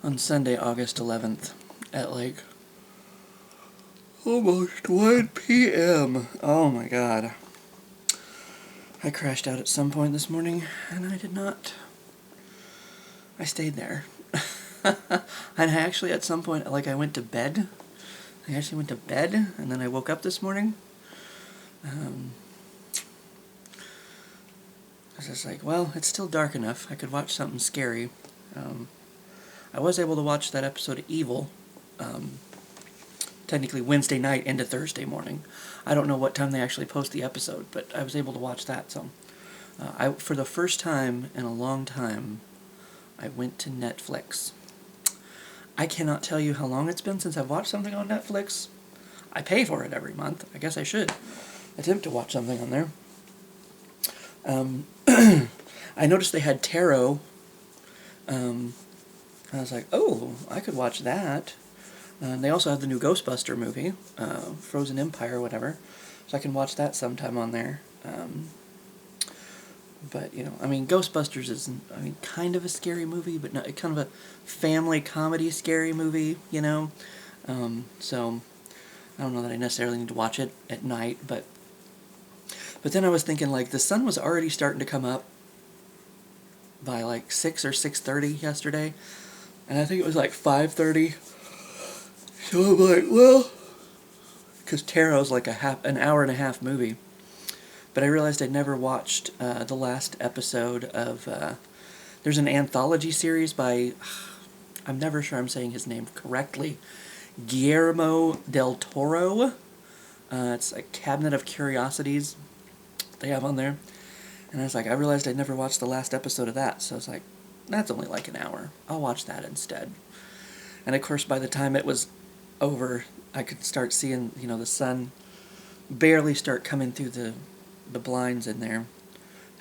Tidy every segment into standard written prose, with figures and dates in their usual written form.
on Sunday, August 11th, at like almost 1 p.m. Oh my god. I crashed out at some point this morning, and I did not. I stayed there. And I actually, at some point, like, I went to bed. I actually went to bed, and then I woke up this morning. I was just like, well, it's still dark enough. I could watch something scary. I was able to watch that episode of Evil, technically Wednesday night into Thursday morning. I don't know what time they actually post the episode, but I was able to watch that. So, for the first time in a long time, I went to Netflix. I cannot tell you how long it's been since I've watched something on Netflix. I pay for it every month. I guess I should attempt to watch something on there. I noticed they had Tarot. I was like, oh, I could watch that. They also have the new Ghostbuster movie, Frozen Empire, whatever. So I can watch that sometime on there. But, you know, I mean, Ghostbusters is, I mean, kind of a scary movie, but not kind of a family comedy scary movie, you know? So I don't know that I necessarily need to watch it at night, but then I was thinking, like, the sun was already starting to come up by, like, 6 or 6:30 yesterday, and I think it was, like, 5:30, so I'm like, well, because Tarot's, like, an hour and a half movie, but I realized I'd never watched the last episode of, there's an anthology series by, I'm never sure I'm saying his name correctly, Guillermo del Toro. It's a Cabinet of Curiosities they have on there. And I was like, I realized I'd never watched the last episode of that, so I was like, that's only like an hour. I'll watch that instead. And of course, by the time it was over, I could start seeing, you know, the sun barely start coming through the blinds in there.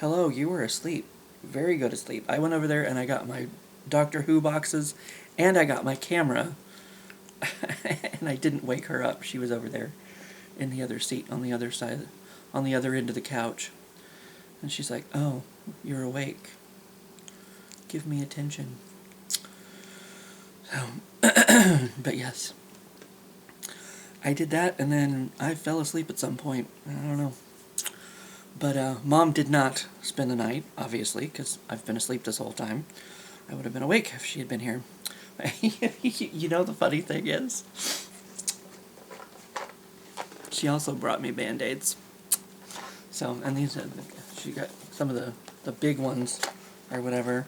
Hello, you were asleep. Very good asleep. I went over there and I got my Doctor Who boxes, and I got my camera. And I didn't wake her up. She was over there in the other seat on the other side, on the other end of the couch. And she's like, oh, you're awake. Give me attention. So, but yes. I did that, and then I fell asleep at some point. I don't know. But Mom did not spend the night, obviously, because I've been asleep this whole time. I would have been awake if she had been here. You know, the funny thing is, she also brought me Band-Aids. So, and these, she got some of the big ones, or whatever.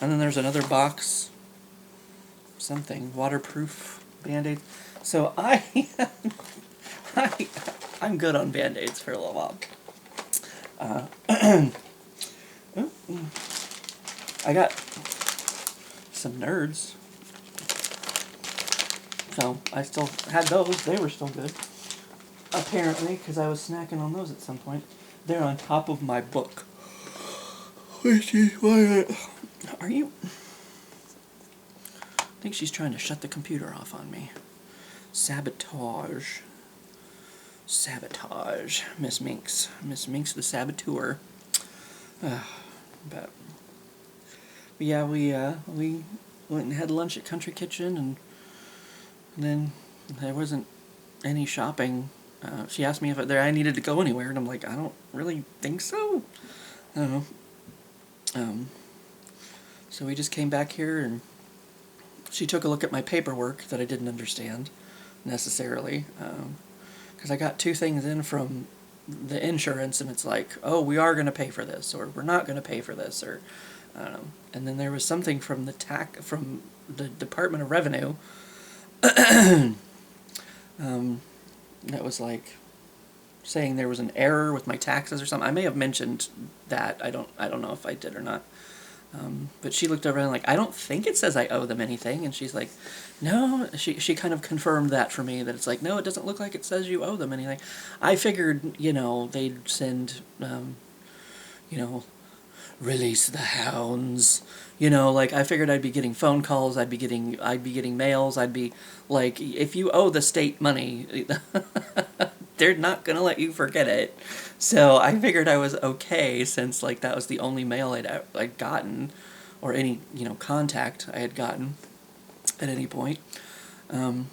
And then there's another box, something, waterproof Band-Aids. So I'm good on Band-Aids for a little while. I got some Nerds. So I still had those. They were still good. Apparently, because I was snacking on those at some point. They're on top of my book. Which is why are you? I think she's trying to shut the computer off on me. Sabotage. Sabotage. Miss Minx. Miss Minx the Saboteur. But yeah, we went and had lunch at Country Kitchen, and then there wasn't any shopping. She asked me if I needed to go anywhere, and I'm like, I don't really think so. I don't know. So we just came back here, and she took a look at my paperwork that I didn't understand necessarily, because I got 2 things in from the insurance, and it's like, oh, we are going to pay for this, or we're not going to pay for this, or I don't know. And then there was something from from the Department of Revenue that was like saying there was an error with my taxes or something. I may have mentioned that. I don't know if I did or not. But she looked over and like, I don't think it says I owe them anything. And she's like, no. She kind of confirmed that for me, that it's like, no, it doesn't look like it says you owe them anything. I figured, you know, they'd send, you know, release the hounds. You know, like, I figured I'd be getting phone calls, I'd be getting mails, I'd be, like, if you owe the state money, they're not gonna let you forget it. So I figured I was okay, since, like, that was the only mail I'd gotten, or any, you know, contact I had gotten. at any point. And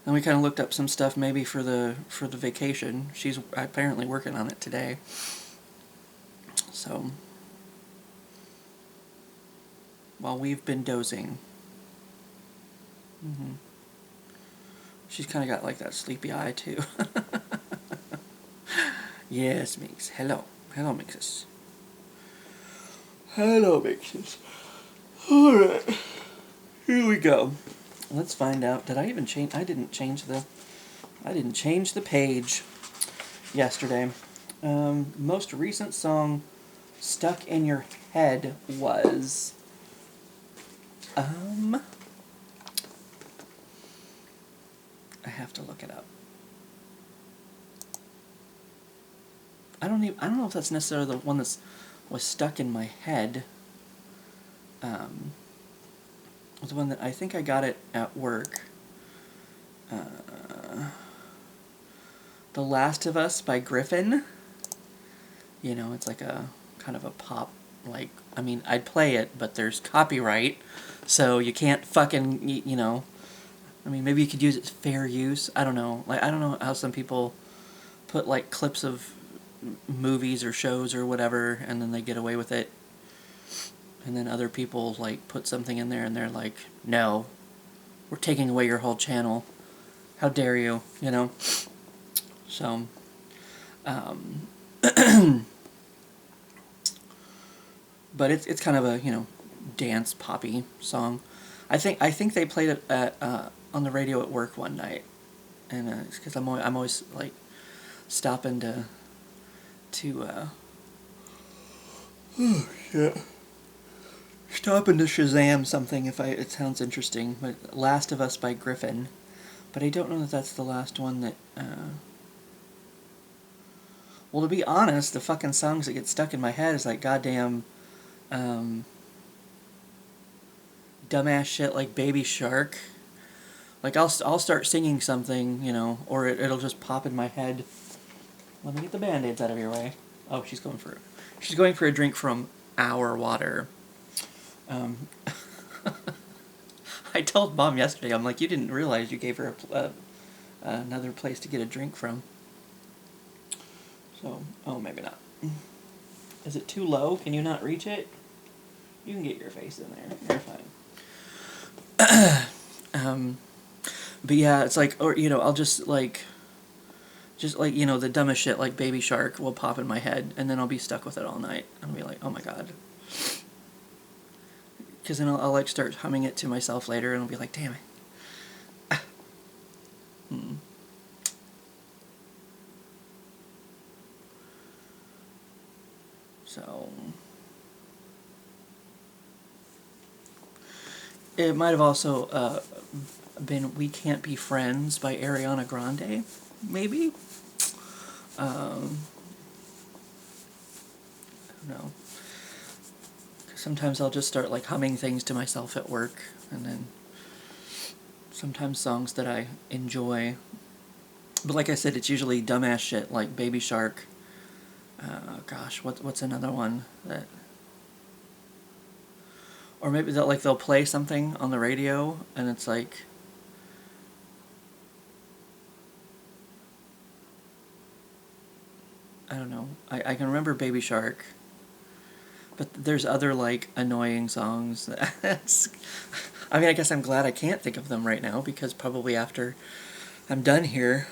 we kind of looked up some stuff maybe for the vacation. She's apparently working on it today. So while we've been dozing, she's kind of got like that sleepy eye too. Yes, Minx. Hello, Minxes. Hello, Minxes. All right, here we go. Let's find out. Did I even change? I didn't change the page yesterday. Most recent song stuck in your head was I have to look it up. I don't know if that's necessarily the one that was stuck in my head. The one that I think I got it at work. The Last of Us by Griffin. You know, it's like a kind of a pop, like, I mean, I'd play it, but there's copyright, so you can't fucking, you know, I mean, maybe you could use it as fair use. I don't know. Like, I don't know how some people put, like, clips of movies or shows or whatever, and then they get away with it. And then other people, like, put something in there, and they're like, no, we're taking away your whole channel. How dare you, you know? So, but it's kind of a, you know, dance poppy song. I think they played it at on the radio at work one night, and it's because I'm always like stopping to oh shit, stopping to Shazam something if it sounds interesting. But Last of Us by Griffin, but I don't know that that's the last one that. Well, to be honest, the fucking songs that get stuck in my head is like goddamn dumbass shit like Baby Shark. Like I'll start singing something, you know, or it'll just pop in my head. Let me get the Band-Aids out of your way. Oh, she's going for a drink from our water. I told Mom yesterday, I'm like, you didn't realize you gave her another place to get a drink from. So, oh, maybe not. Is it too low? Can you not reach it? You can get your face in there. You're fine. But yeah, it's like, or, you know, I'll just like, you know, the dumbest shit like Baby Shark will pop in my head, and then I'll be stuck with it all night. I'll be like, oh my god. Because then I'll like start humming it to myself later, and I'll be like, damn it. So, it might have also been We Can't Be Friends by Ariana Grande, maybe? I don't know. Sometimes I'll just start like humming things to myself at work, and then sometimes songs that I enjoy. But like I said, it's usually dumbass shit like Baby Shark. Gosh, what's another one that? Or maybe they'll play something on the radio, and it's like. I don't know. I can remember Baby Shark. But there's other, like, annoying songs. I mean, I guess I'm glad I can't think of them right now, because probably after I'm done here,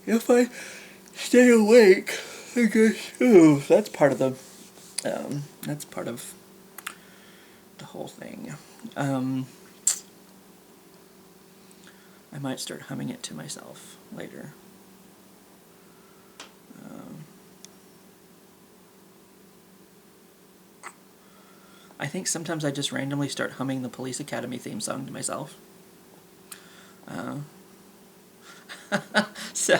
if I stay awake, I guess, ooh, that's part of the whole thing. I might start humming it to myself later. I think sometimes I just randomly start humming the Police Academy theme song to myself. So,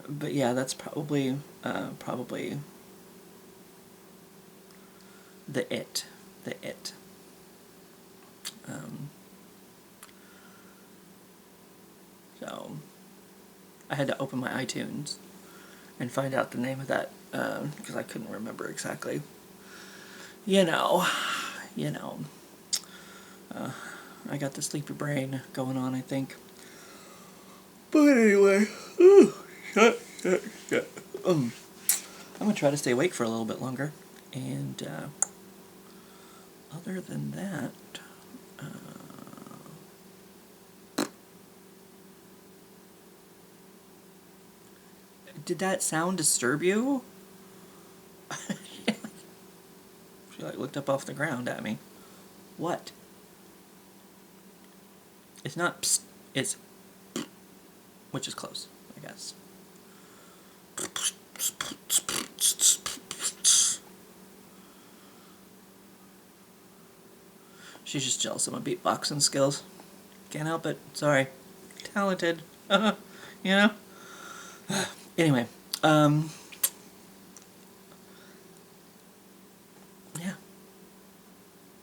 but yeah, that's probably the it. So I had to open my iTunes and find out the name of that, because I couldn't remember exactly. You know, you know. I got the sleepy brain going on, I think. But anyway, shut. I'm gonna try to stay awake for a little bit longer, and other than that, did that sound disturb you? She like looked up off the ground at me. What? It's not psst, it's which is close, I guess. She's just jealous of my beatboxing skills. Can't help it. Sorry. Talented. You know? Anyway, yeah.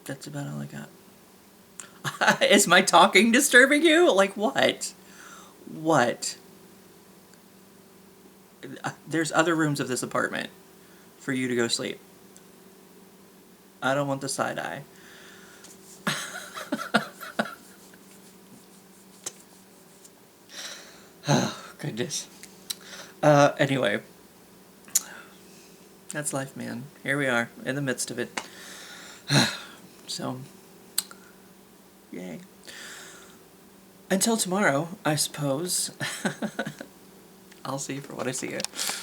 That's about all I got. Is my talking disturbing you? Like what? What? There's other rooms of this apartment for you to go sleep. I don't want the side eye. Oh, goodness. Anyway. That's life, man. Here we are, in the midst of it. So, yay. Until tomorrow, I suppose. I'll see you for what I see you.